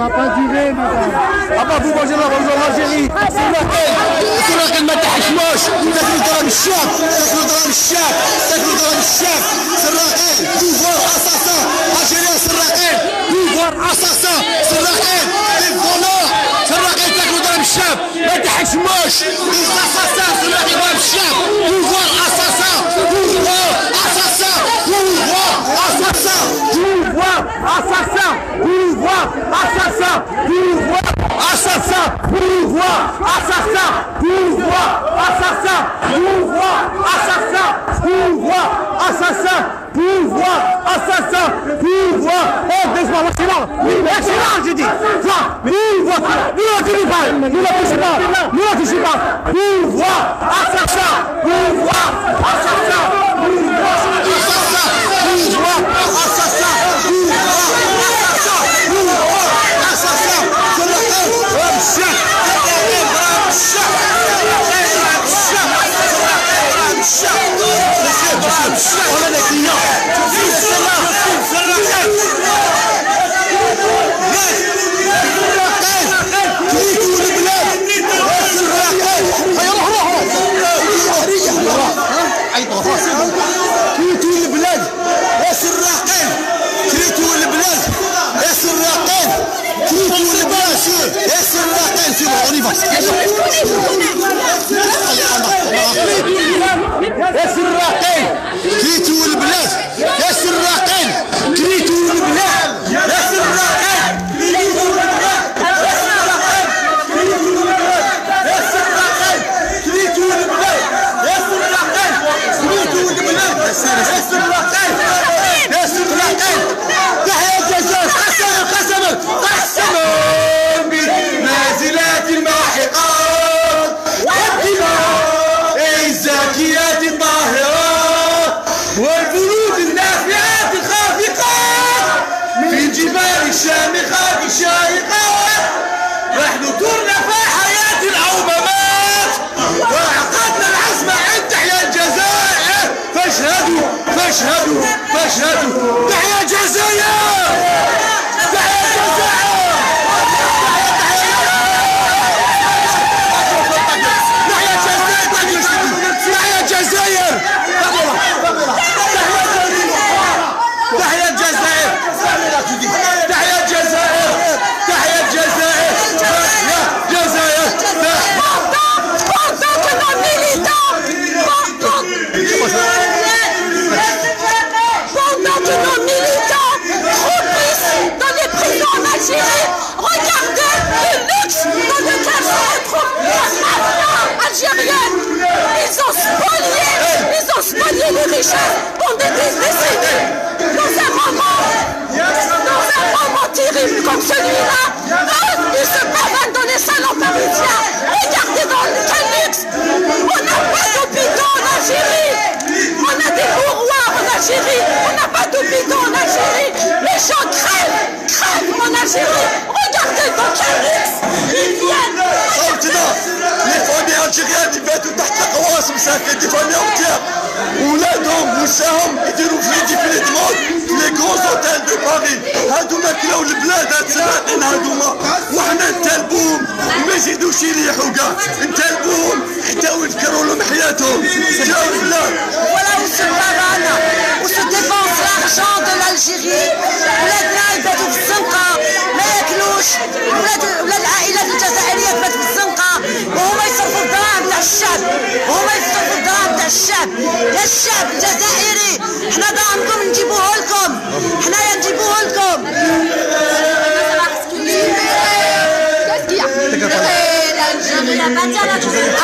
va pas durer, madame. Ah bah vous mangez l'Algérie. السراقين ما تحشموش، تاكلوا ضرب الشعب، تاكلوا ضرب الشعب، تاكلوا ضرب الشعب، سراقين، بوفوار اساسان، الجيريان سراقين، بوفوار اساسان، سراقين، دي فولور، سراقين تاكلوا ضرب الشعب، ما تحشموش، اساسان سراقين ضرب الشعب، بوفوار اساسان، بوفوار اساسان، بوفوار اساسان، بوفوار اساسان، بوفوار اساسان، بوفوار assassin, pouvoir, assassin, pouvoir, assassin, pouvoir, assassin, pouvoir, assassin, pouvoir, assassin, pouvoir. Oh, laisse-moi, excellent, excellent, j'ai dit. Pouvoir, nous ne touchez pas, nous ne touchez pas, nous ne touchez pas. Pouvoir, assassin, pouvoir, assassin, pouvoir, assassin, pouvoir, assassin, on a des clients. كريتوا البلاد يا سراقين، كريتوا البلاد يا سراقين، كريتوا البلاد يا سراقين. سي بون اون يفا. يا سراقين كريتوا البلاد يا سراقين، كريتوا البلاد يا سراقين، كريتوا البلاد يا سراقين، كريتوا البلاد يا سراقين، كريتوا البلاد يا سراقين، كريتوا البلاد يا سراقين، يا سراقين. تحيا الجزائر، قسموا قسموا قسموا بنازلات الماحقات والدماء الزاكيات الطاهرات والبرود النافعات الخافقات في الجبال الشامخات الشاهقات. نحن ترنا في حياة العوممات وعقدنا العزم أن تحيا الجزائر. فاشهدوا فاشهدوا فاشهدوا. تحيا الجزائر، تحيا الجزائر. الجزائر، تحيا الجزائر، تحيا الجزائر، تحيا الجزائر، تحيا الجزائر. Pendant que nos militants, croupissent dans les prisons en Algérie, regardez le luxe dans lequel se retrouve la mafia algérienne. Ils ont spolié les richesses pendant des décennies. Dans un moment terrible comme celui-là, ils se pavanent dans les salons parisiens. Regardez dans quel luxe. On n'a pas d'hôpitaux en Algérie. On a des bourroirs en Algérie. On n'a pas d'hôpitaux en Algérie. Les gens crèvent en Algérie. Regardez dans quel luxe ils viennent. Les familles algériennes يباتوا تحت القواسم ساكن، دي فامي entière. ولادهم ونساهم يديروا في ديفيلي دو مود في لي كروز اوتيل دو باري. هادوما كلاو البلاد، هاد السراقين هادوما، وحنا نتالبوهم وما يزيدوش يريحوا كاع، نتالبوهم حتى ونفكروا لهم حياتهم. جاو البلاد. Voilà où se pavane, où se dépense l'argent de l'Algérie. ولادنا يباتوا في الزنقة ما ياكلوش، ولاد العائلات الجزائرية تبات في الزنقة وهما يصرفوا الدراهم تاع الشعب، وهما يصرفوا الدراهم تاع الشعب. يا الشعب الجزائري، حنا دراهمكم نجيبوه لكم، حنايا نجيبوه لكم.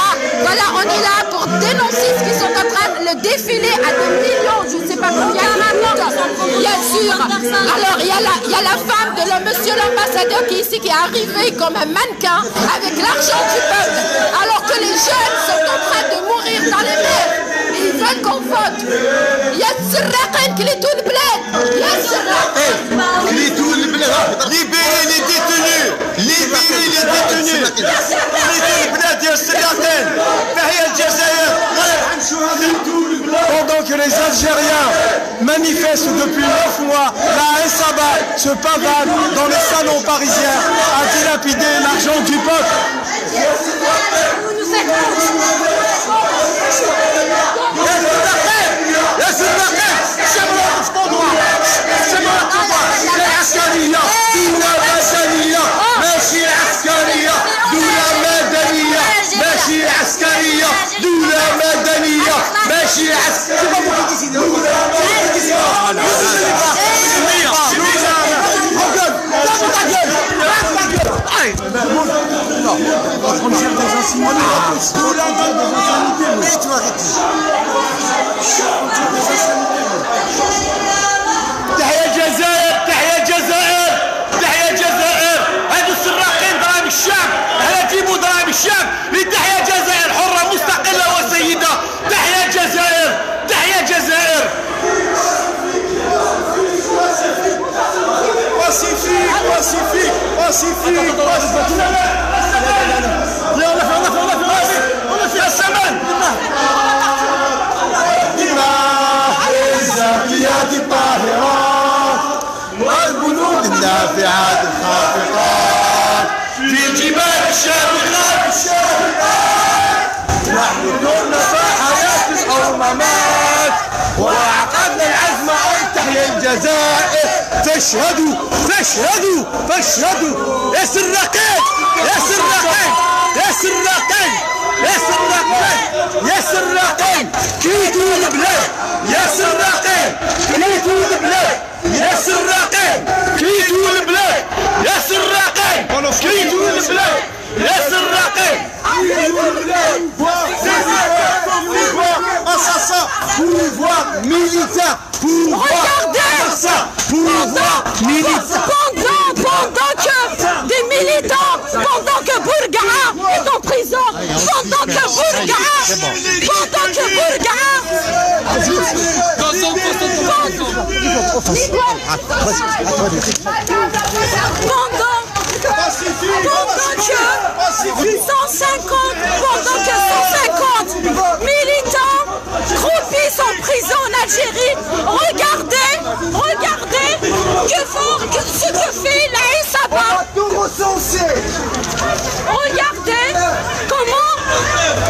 Ah, voilà, on est là pour dénoncer ce qu'ils sont en train de le défiler à des millions, je ne sais pas combien de minutes, bien sûr. Alors, il y a la femme de monsieur l'ambassadeur qui est ici, qui est arrivé comme un mannequin avec l'argent du peuple, alors que les jeunes sont en train de mourir dans les mers. Et ils veulent qu'on vote. Il y a Sirraqin qui est tout le bled. Il y a Sirraqin. Libérez les détenus, libérez les détenus. كريتوا البلاد يا السراقين. تحيا الجزائر. Pendant que les Algériens manifestent depuis 9 mois, la Haït-Sabat se pavane dans les salons parisiens à dilapider l'argent du peuple. تحيا الجزائر تحيا الجزائر تحيا الجزائر. هذو السراقين ضرائب الشعب، هلا جيبوا ضرائب الشعب لتحيا الجزائر حرة مستقلة وسيدة. تحيا الجزائر تحيا الجزائر. Pacifique, pacifique, pacifique. On a fait un semaine. الزاكيات الطاهرات والبنود النافعات الخافقات في الجبال الشامخات نحن دورنا حياة الأممات وعقدنا العزم أن تحيا الجزائر. فاشهدوا فاشهدوا فاشهدوا يا سراقين يا سراقين يا سراقين يا سراقين يا سراقين كيدوا البلاد يا سراقين كيدوا البلاد يا سراقين كيدوا البلاد يا سراقين كيدوا البلاد يا سراقين. Pouvoir militaire, pendant que des militants, pendant que Bourgaha est en prison, pendant que pendant que 150 militants croupissent en prison en Algérie, regardez ce que fait la Haït-Sabat. Regardez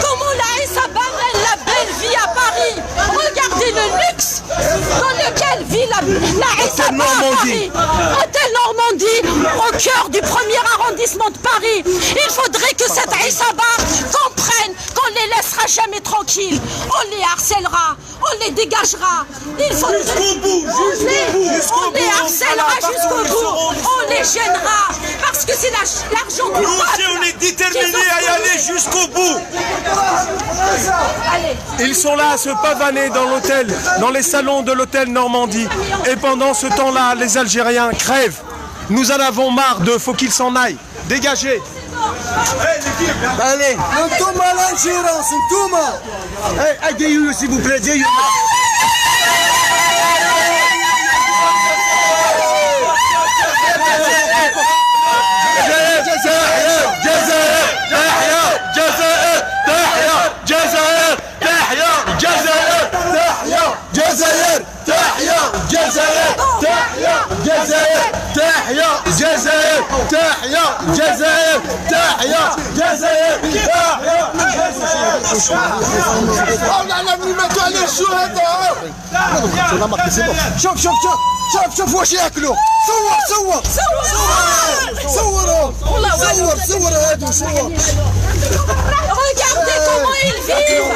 comment la Haït-Sabat mène la belle vie à Paris. Regardez le luxe dans lequel vit la Haït-Sabat à Paris. Hôtel Normandie, au cœur du 1er arrondissement de Paris. Il faudrait que cette Haït-Sabat comprenne qu'on ne les laissera jamais tranquilles. On les harcèlera, on les dégagera. Il faudrait... On les harcèlera jusqu'au bout. On les gênera. Parce que c'est l'argent du peuple. On est déterminés à y aller jusqu'au bout. Allez. Ils sont là à se pavaner dans l'hôtel, dans les salons de l'hôtel Normandie. Et pendant ce temps-là, les Algériens crèvent. Nous en avons marre d'eux, faut qu'ils s'en aillent. Dégagez. Allez. Ntouma l'Algérance, Ntouma. Aidez-nous s'il vous plaît, aidez-nous. شوف واش ياكلوا. صور هادو صور. Regardez comment ils vivent.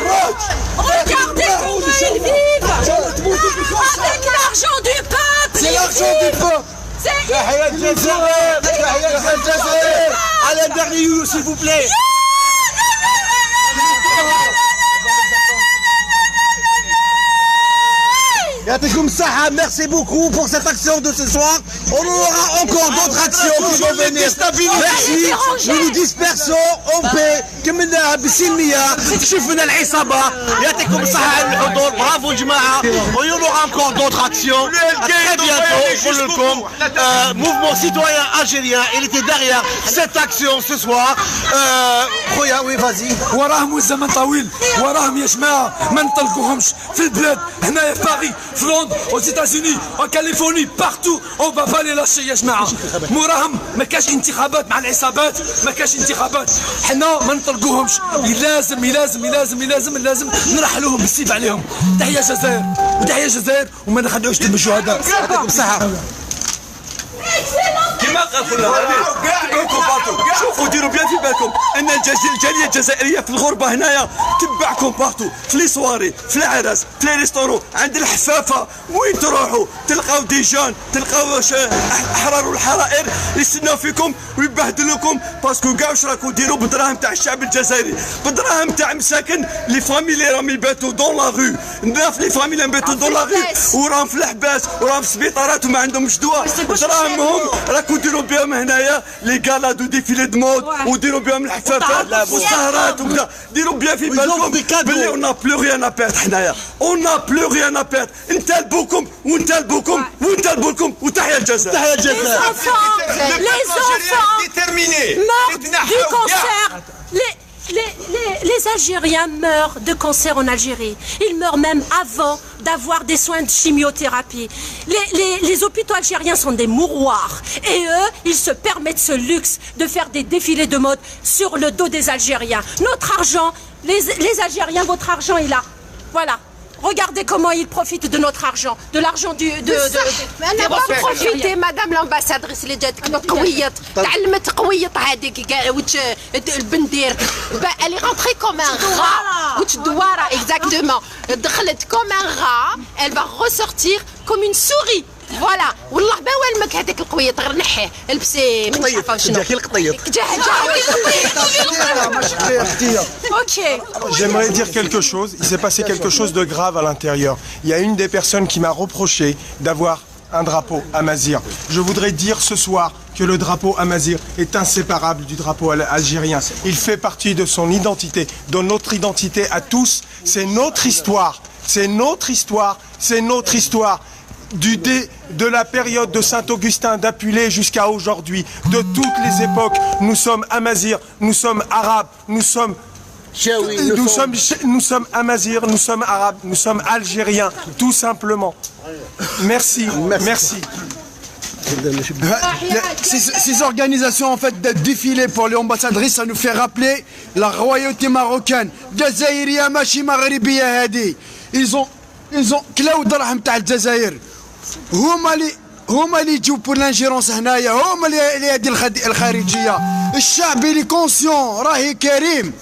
Regardez comment ils vivent. Avec l'argent du peuple. C'est l'argent du peuple. تحيا الجزائر تحيا الجزائر. على دريو s'il vous plaît. Yatikoum Saha, merci beaucoup pour cette action de ce soir. On aura encore d'autres actions qui vont venir. Merci. Nous nous dispersons en paix. كملناها بسلمية. شفنا العصابة. يعطيكم الصحة على الحضور. برافو جماعة. On aura encore d'autres actions. bientôt, mouvement citoyen algérien, il était derrière cette action ce soir. Oui, vas-y. وراهم الزمن طويل، وراهم يا جماعه ما نطلقوهمش في البلاد، هنايا في باريس، في لندن، aux États-Unis، en Californie، partout، on va pas les lâcher يا جماعه. موراهم ما كاش انتخابات مع العصابات، ما كاش انتخابات، حنا ما نطلقوهمش، لازم نرحلوهم بالسيف عليهم. تحيه الجزائر وتحيه الجزائر وما نخليوش دم الشهداء. يعطيكم الصحه. كما قال خونا شوفوا ديروا بيان في بالكم ان الجاليه الجزائريه في الغربه هنايا تبعكم بارتو، في لي سواري، في العراس، في لي ريستورون، عند الحفافه، وين تروحوا تلقاو دي جون، تلقاو احرار الحرائر يستناو فيكم ويبهدلوكم، باسكو كاع واش راكم ديروا بالدراهم تاع الشعب الجزائري، بالدراهم تاع مساكن لي فامي اللي راهم يباتوا دون لا غو، الناس لي فامي اللي يباتوا دون لا غو وراهم في الحباس وراهم في السبيطارات وما عندهمش دواء، دراهمهم راكم ديروا بهم هنايا لي غالاد وديفيلي دو مود وديروا بهم الحفافات والسهرات وكذا، ديروا بيان في بالكم بلي اون بلو ريان ابيرد حنايا، اون بلو ريان ابيرد، نتالبوكم ونتالبوكم وتحيا الجزائر. تحيا الجزائر. Les enfants meurent du cancer. Les Algériens meurent de cancer en Algérie. Ils meurent même avant d'avoir des soins de chimiothérapie. Les hôpitaux algériens sont des mouroirs. Et eux, ils se permettent ce luxe de faire des défilés de mode sur le dos des Algériens. Notre argent, les Algériens, votre argent est là. Voilà. Regardez comment ils profitent de notre argent, de l'argent des profiter, madame l'ambassadrice اللي جات قوية تعلمت قوية هذيك البندير elle est rentrée comme un rat وتدوارة exactement دخلت comme un rat elle va ressortir comme une souris. فوالا والله باوالمك هذاك القويط غير نحيه البسي ما نعرفوا شنو القطيط. J'aimerais dire quelque chose. Il s'est passé quelque chose de grave à l'intérieur. Il y a une des personnes qui m'a reproché d'avoir un drapeau amazigh. Je voudrais dire ce soir que le drapeau amazigh est inséparable du drapeau algérien. Il fait partie de son identité, de notre identité à tous. C'est notre histoire. C'est notre histoire. C'est notre histoire. De la période de Saint-Augustin d'Apulée jusqu'à aujourd'hui, de toutes les époques, nous sommes amazirs, nous sommes arabes, nous sommes amazirs, nous sommes arabes, nous sommes algériens, tout simplement. Merci. Ces organisations en fait de défilés pour les ambassadrices, ça nous fait rappeler la royauté marocaine. Jazaïria machi maghribiya hadi. Ils ont كلاو دراهم تاع الجزائر. هما اللي يجيو بور لانجيرونس هنايا، هما اللي هادي الخارجيه. الشعب اللي كونسيون راهي كريم،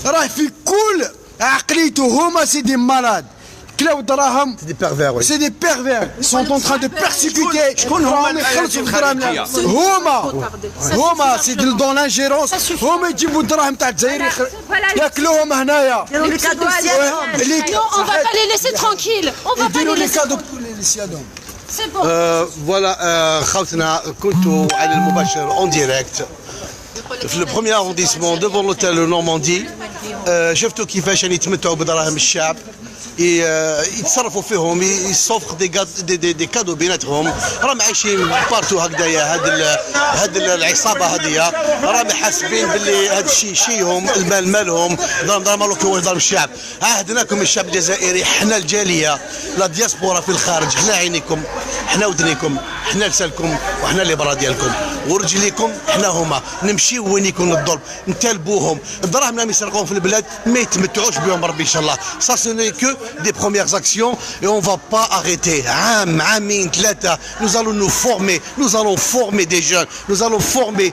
راه في كل عقليته هما سي دي مالاد. كلاو دراهم سي دي بيرفير سون ان تران دو بيرسيكوتي. شكون هما يخلصوا الدراهم؟ هما سي دون لانجيرونس، هما يجيبوا الدراهم تاع الجزائر ياكلوهم هنايا. On va pas les laisser tranquilles. On va pas les laisser. C'est bon. فوالا خوتنا كنتوا على المباشر اون ديريكت في البروميير ارونديسمون ديفون لوتيل نورماندي. شفتوا كيفاش يتمتعوا بدراهم الشعب، يتصرفوا فيهم، يصوفق دي كادو بيناتهم. راهم عايشين بارتو هكذايا. هاد العصابه هذه راهم حاسبين باللي هاد الشيء شيهم، المال مالهم، دار مالك هو دار الشعب. عهدناكم الشعب الجزائري، حنا الجاليه لا دياسبورا في الخارج، حنا عينيكم، حنا ودنيكم، حنا لسانكم، وحنا اللي برا ديالكم، ورجليكم حنا هما. نمشيو وين يكون الظلم، نتالبوهم. الدراهم راهم يسرقوهم في البلاد، ما يتمتعوش بهم ربي ان شاء الله. سا سو ني كو des premières actions et on va pas arrêter. عامين ثلاثة nous allons nous former, nous allons former des jeunes, nous allons former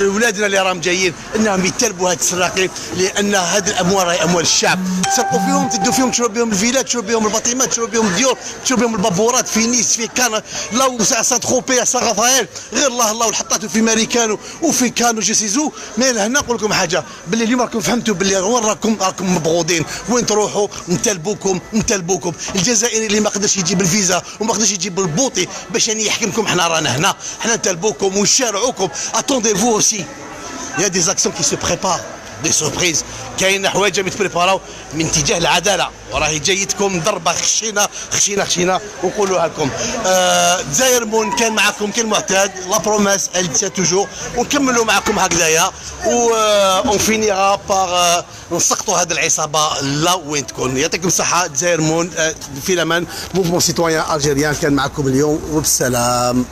ولادنا اللي راهم جايين انهم يتلبوا هاد السراقين، لان هاد الاموال راهي اموال الشعب. تسرقوا فيهم، تدوا فيهم، تشروا بهم الفيلات، تشروا بهم الباطيمات، تشروا بهم الديور، تشروا بهم البابورات في نيس، في كان لا سان تروبي، سان رافائيل، غير الله وحطاتوا في ماريكانو وفي كانو جيسيزو. مي هنا نقول لكم حاجه، باللي اليوم راكم فهمتوا باللي وين راكم مبغوضين، وين تروحوا نتلبوكم. الجزائري اللي ما قدرش يجيب الفيزا وما قدرش يجيب البوطي باش يعني يحكمكم، حنا رانا هنا، حنا نتلبوكم ونشارعوكم. اتوندي فو اوسي، il y a des actions qui se préparent. دي سوربريز، كاين حوايج متبريباراو من اتجاه العداله، وراهي جايتكم ضربه خشينا ونقولوها لكم. دزاير مون كان معكم كالمعتاد، لا بروميس ال توجور، ونكملوا معكم هكذايا اون فينيغا باغ نسقطوا هذه العصابه لا وين تكون. يعطيكم الصحه. دزاير مون في الامان، موفمون سيتويان الجيريان كان معكم اليوم، وبالسلام.